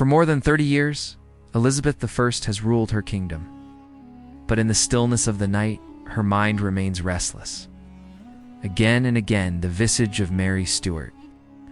For more than 30 years, Elizabeth I has ruled her kingdom. But in the stillness of the night, her mind remains restless. Again and again, the visage of Mary Stuart,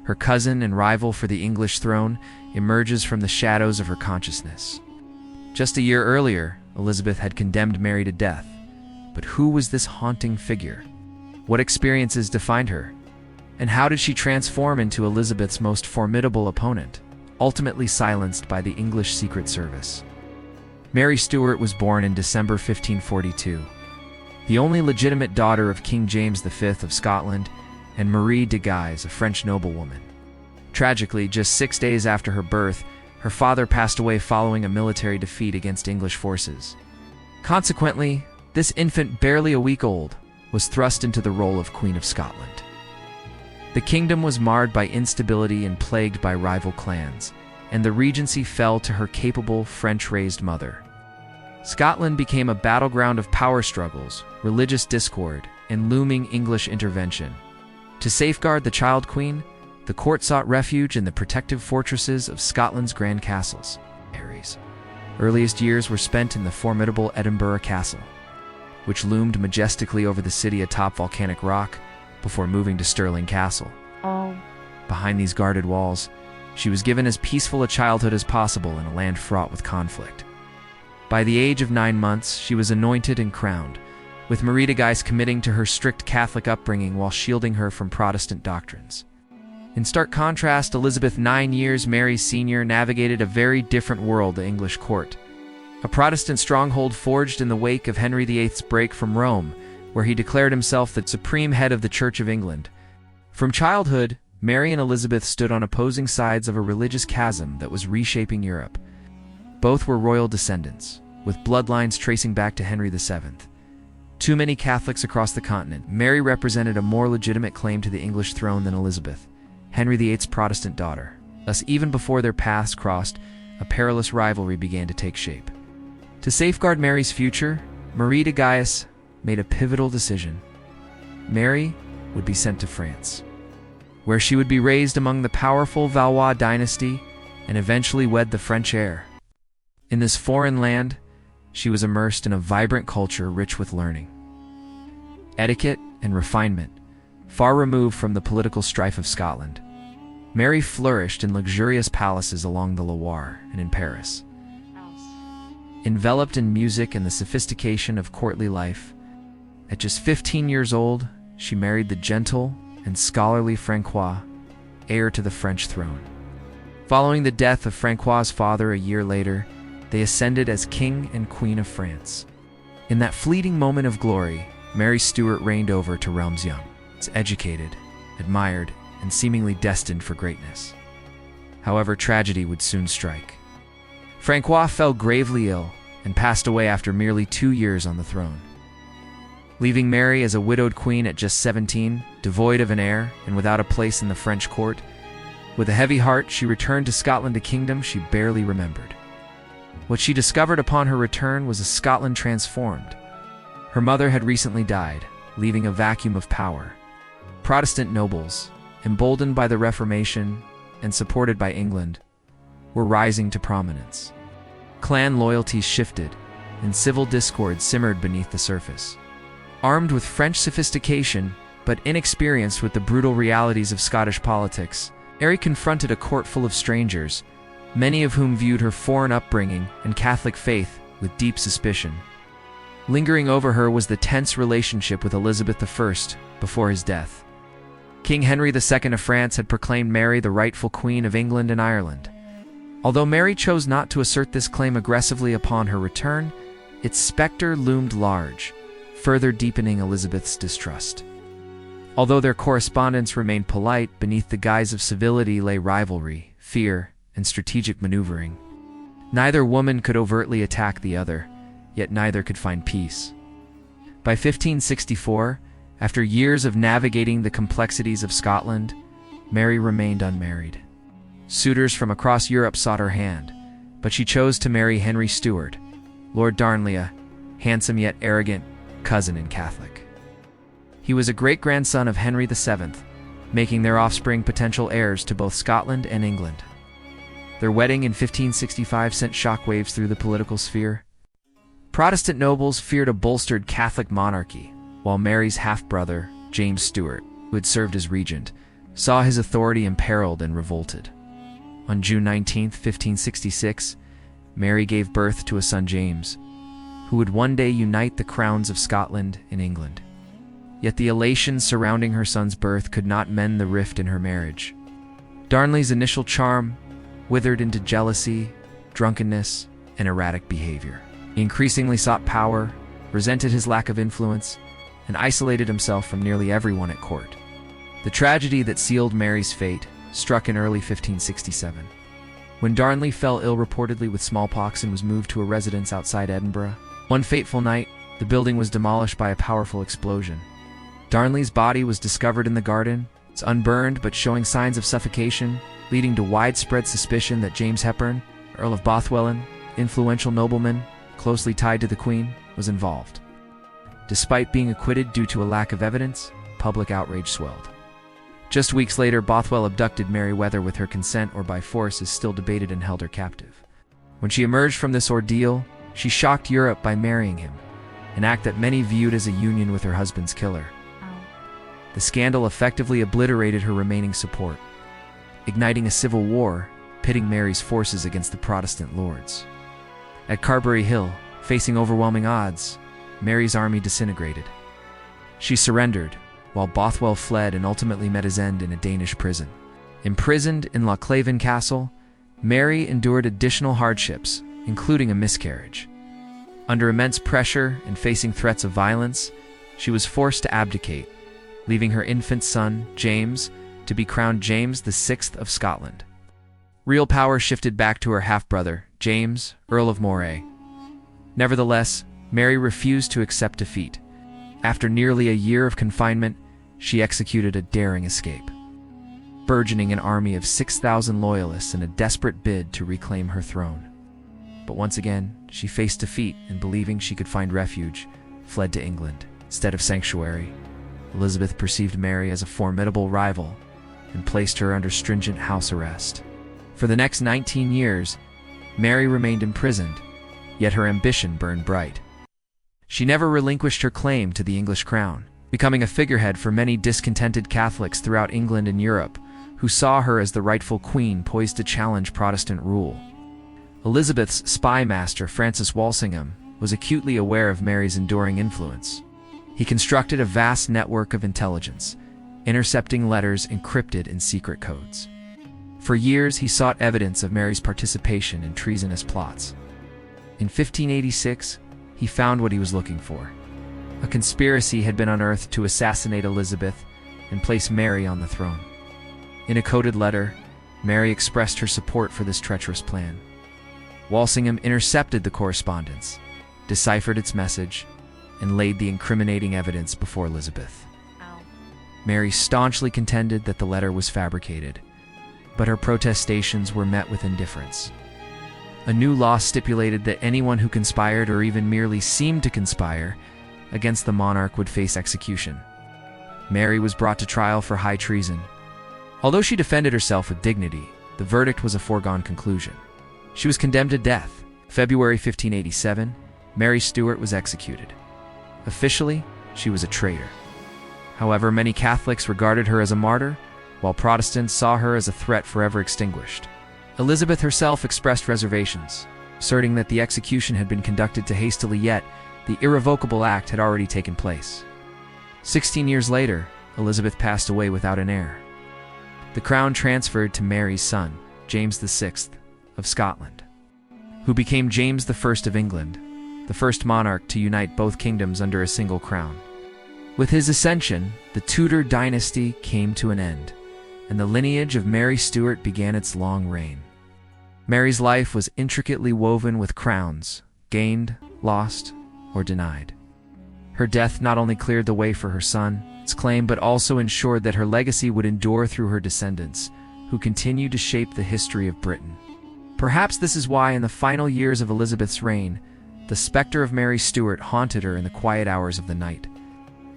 her cousin and rival for the English throne, emerges from the shadows of her consciousness. Just a year earlier, Elizabeth had condemned Mary to death. But who was this haunting figure? What experiences defined her? And how did she transform into Elizabeth's most formidable opponent, ultimately silenced by the English Secret Service? Mary Stuart was born in December 1542, the only legitimate daughter of King James V of Scotland and Marie de Guise, a French noblewoman. Tragically, just 6 days after her birth, her father passed away following a military defeat against English forces. Consequently, this infant, barely a week old, was thrust into the role of Queen of Scotland. The kingdom was marred by instability and plagued by rival clans, and the regency fell to her capable French-raised mother. Scotland became a battleground of power struggles, religious discord, and looming English intervention. To safeguard the child queen, the court sought refuge in the protective fortresses of Scotland's grand castles. Mary's earliest years were spent in the formidable Edinburgh Castle, which loomed majestically over the city atop volcanic rock, before moving to Stirling Castle. Behind these guarded walls, she was given as peaceful a childhood as possible in a land fraught with conflict. By the age of 9 months, she was anointed and crowned, with Marie de Guise committing to her strict Catholic upbringing while shielding her from Protestant doctrines. In stark contrast, Elizabeth, 9 years Mary Sr., navigated a very different world, the English court. A Protestant stronghold forged in the wake of Henry VIII's break from Rome, where he declared himself the supreme head of the Church of England. From childhood, Mary and Elizabeth stood on opposing sides of a religious chasm that was reshaping Europe. Both were royal descendants, with bloodlines tracing back to Henry VII. Too many Catholics across the continent, Mary represented a more legitimate claim to the English throne than Elizabeth, Henry VIII's Protestant daughter. Thus, even before their paths crossed, a perilous rivalry began to take shape. To safeguard Mary's future, Marie de Guise made a pivotal decision. Mary would be sent to France, where she would be raised among the powerful Valois dynasty and eventually wed the French heir. In this foreign land, she was immersed in a vibrant culture rich with learning, etiquette, and refinement, far removed from the political strife of Scotland. Mary flourished in luxurious palaces along the Loire and in Paris. Enveloped in music and the sophistication of courtly life, at just 15 years old, she married the gentle and scholarly Francois, heir to the French throne. Following the death of Francois's father a year later, they ascended as King and Queen of France. In that fleeting moment of glory, Mary Stuart reigned over to realms young, educated, admired, and seemingly destined for greatness. However, tragedy would soon strike. Francois fell gravely ill and passed away after merely 2 years on the throne, leaving Mary as a widowed queen at just 17, devoid of an heir and without a place in the French court. With a heavy heart, she returned to Scotland, a kingdom she barely remembered. What she discovered upon her return was a Scotland transformed. Her mother had recently died, leaving a vacuum of power. Protestant nobles, emboldened by the Reformation and supported by England, were rising to prominence. Clan loyalties shifted, and civil discord simmered beneath the surface. Armed with French sophistication, but inexperienced with the brutal realities of Scottish politics, Mary confronted a court full of strangers, many of whom viewed her foreign upbringing and Catholic faith with deep suspicion. Lingering over her was the tense relationship with Elizabeth I before his death. King Henry II of France had proclaimed Mary the rightful Queen of England and Ireland. Although Mary chose not to assert this claim aggressively upon her return, its specter loomed large, further deepening Elizabeth's distrust. Although their correspondence remained polite, beneath the guise of civility lay rivalry, fear, and strategic maneuvering. Neither woman could overtly attack the other, yet neither could find peace. By 1564, after years of navigating the complexities of Scotland, Mary remained unmarried. Suitors from across Europe sought her hand, but she chose to marry Henry Stuart, Lord Darnley, a handsome yet arrogant cousin and Catholic. He was a great-grandson of Henry VII, making their offspring potential heirs to both Scotland and England. Their wedding in 1565 sent shockwaves through the political sphere. Protestant nobles feared a bolstered Catholic monarchy, while Mary's half-brother, James Stuart, who had served as regent, saw his authority imperiled and revolted. On June 19, 1566, Mary gave birth to a son James, who would one day unite the crowns of Scotland and England. Yet the elation surrounding her son's birth could not mend the rift in her marriage. Darnley's initial charm withered into jealousy, drunkenness, and erratic behavior. He increasingly sought power, resented his lack of influence, and isolated himself from nearly everyone at court. The tragedy that sealed Mary's fate struck in early 1567. When Darnley fell ill reportedly with smallpox and was moved to a residence outside Edinburgh, one fateful night, the building was demolished by a powerful explosion. Darnley's body was discovered in the garden. It's unburned but showing signs of suffocation, leading to widespread suspicion that James Hepburn, Earl of Bothwell, influential nobleman closely tied to the Queen, was involved. Despite being acquitted due to a lack of evidence, public outrage swelled. Just weeks later, Bothwell abducted Meriwether with her consent or by force is still debated and held her captive. When she emerged from this ordeal, she shocked Europe by marrying him, an act that many viewed as a union with her husband's killer. The scandal effectively obliterated her remaining support, igniting a civil war, pitting Mary's forces against the Protestant lords. At Carberry Hill, facing overwhelming odds, Mary's army disintegrated. She surrendered, while Bothwell fled and ultimately met his end in a Danish prison. Imprisoned in Lochleven Castle, Mary endured additional hardships, including a miscarriage. Under immense pressure and facing threats of violence, she was forced to abdicate, leaving her infant son, James, to be crowned James VI of Scotland. Real power shifted back to her half-brother, James, Earl of Moray. Nevertheless, Mary refused to accept defeat. After nearly a year of confinement, she executed a daring escape, burgeoning an army of 6,000 loyalists in a desperate bid to reclaim her throne. But once again, she faced defeat and, believing she could find refuge, fled to England. Instead of sanctuary, Elizabeth perceived Mary as a formidable rival and placed her under stringent house arrest. For the next 19 years, Mary remained imprisoned, yet her ambition burned bright. She never relinquished her claim to the English crown, becoming a figurehead for many discontented Catholics throughout England and Europe, who saw her as the rightful queen poised to challenge Protestant rule. Elizabeth's spy master, Francis Walsingham, was acutely aware of Mary's enduring influence. He constructed a vast network of intelligence, intercepting letters encrypted in secret codes. For years, he sought evidence of Mary's participation in treasonous plots. In 1586, he found what he was looking for. A conspiracy had been unearthed to assassinate Elizabeth and place Mary on the throne. In a coded letter, Mary expressed her support for this treacherous plan. Walsingham intercepted the correspondence, deciphered its message, and laid the incriminating evidence before Elizabeth. Mary staunchly contended that the letter was fabricated, but her protestations were met with indifference. A new law stipulated that anyone who conspired or even merely seemed to conspire against the monarch would face execution. Mary was brought to trial for high treason. Although she defended herself with dignity, the verdict was a foregone conclusion. She was condemned to death. February 1587, Mary Stuart was executed. Officially, she was a traitor. However, many Catholics regarded her as a martyr, while Protestants saw her as a threat forever extinguished. Elizabeth herself expressed reservations, asserting that the execution had been conducted too hastily, yet the irrevocable act had already taken place. 16 years later, Elizabeth passed away without an heir. The crown transferred to Mary's son, James VI of Scotland, who became James I of England, the first monarch to unite both kingdoms under a single crown. With his ascension, the Tudor dynasty came to an end, and the lineage of Mary Stuart began its long reign. Mary's life was intricately woven with crowns, gained, lost, or denied. Her death not only cleared the way for her son's claim, but also ensured that her legacy would endure through her descendants, who continued to shape the history of Britain. Perhaps this is why, in the final years of Elizabeth's reign, the specter of Mary Stuart haunted her in the quiet hours of the night.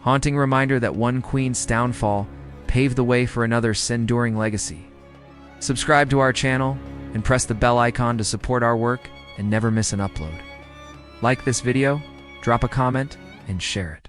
Haunting reminder that one queen's downfall paved the way for another's enduring legacy. Subscribe to our channel and press the bell icon to support our work and never miss an upload. Like this video, drop a comment, and share it.